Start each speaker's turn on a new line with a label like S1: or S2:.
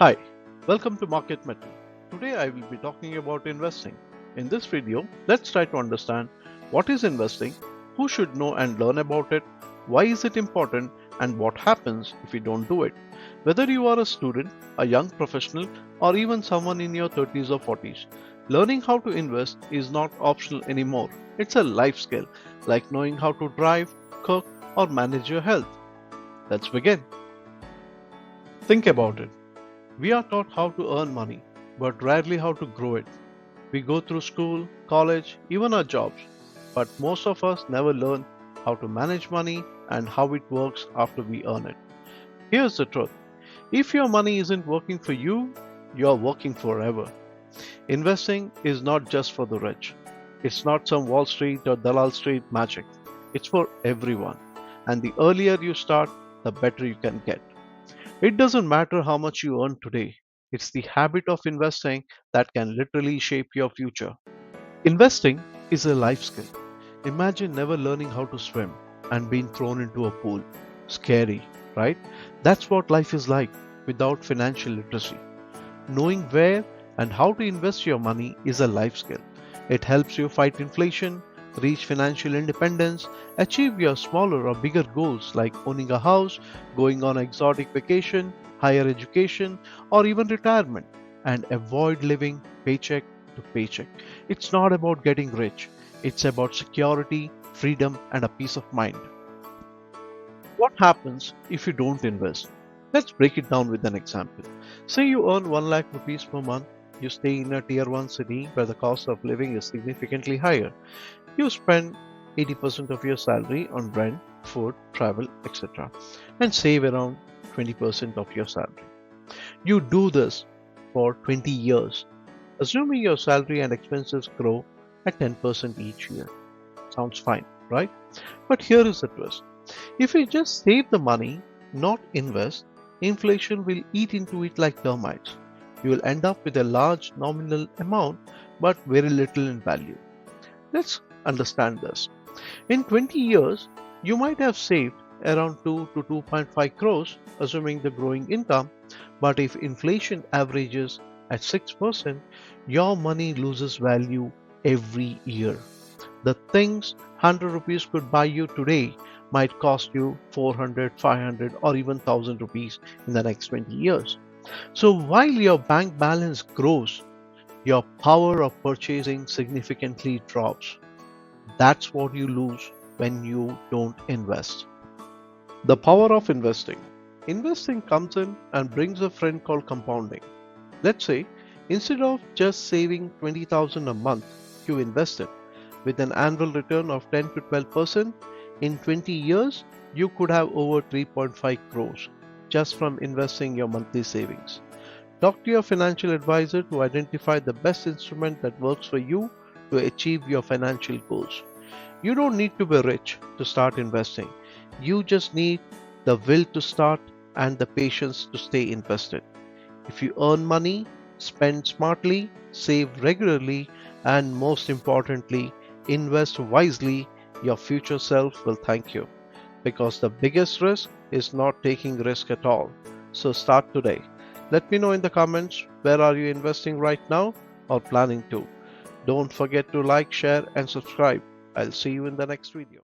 S1: Hi, welcome to Market Metal. Today I will be talking about investing. In this video, let's try to understand what is investing, who should know and learn about it, why is it important, and what happens if you don't do it. Whether you are a student, a young professional, or even someone in your 30s or 40s, learning how to invest is not optional anymore. It's a life skill, like knowing how to drive, cook, or manage your health. Let's begin. Think about it. We are taught how to earn money, but rarely how to grow it. We go through school, college, even our jobs, but most of us never learn how to manage money and how it works after we earn it. Here's the truth: if your money isn't working for you, you're working forever. Investing is not just for the rich. It's not some Wall Street or Dalal Street magic. It's for everyone. And the earlier you start, the better you can get. It doesn't matter how much you earn today, it's the habit of investing that can literally shape your future. Investing is a life skill. Imagine never learning how to swim and being thrown into a pool. Scary, right? That's what life is like without financial literacy. Knowing where and how to invest your money is a life skill. It helps you fight inflation, reach financial independence, achieve your smaller or bigger goals like owning a house, going on an exotic vacation, higher education, or even retirement, and avoid living paycheck to paycheck. It's not about getting rich, it's about security, freedom, and a peace of mind. What happens if you don't invest? Let's break it down with an example. Say you earn 1 lakh rupees per month. You stay in a tier 1 city where the cost of living is significantly higher. You spend 80% of your salary on rent, food, travel, etc., and save around 20% of your salary. You do this for 20 years, assuming your salary and expenses grow at 10% each year. Sounds fine, right? But here is the twist: if you just save the money, not invest, inflation will eat into it like termites. You will end up with a large nominal amount but very little in value. Let's understand this. In 20 years, you might have saved around 2 to 2.5 crores, assuming the growing income, but if inflation averages at 6%, your money loses value every year. The things 100 rupees could buy you today might cost you 400, 500, or even 1000 rupees in the next 20 years. So while your bank balance grows, your power of purchasing significantly drops. That's what you lose when you don't invest. The power of investing. Investing comes in and brings a friend called compounding. Let's say instead of just saving 20,000 a month, you invested with an annual return of 10 to 12%. In 20 years, you could have over 3.5 crores just from investing your monthly savings. Talk to your financial advisor to identify the best instrument that works for you to achieve your financial goals. You don't need to be rich to start investing. You just need the will to start and the patience to stay invested. If you earn money, spend smartly, save regularly, and most importantly, invest wisely, your future self will thank you. Because the biggest risk is not taking risk at all. So start today. Let me know in the comments, where are you investing right now or planning to. Don't forget to like, share, and subscribe. I'll see you in the next video.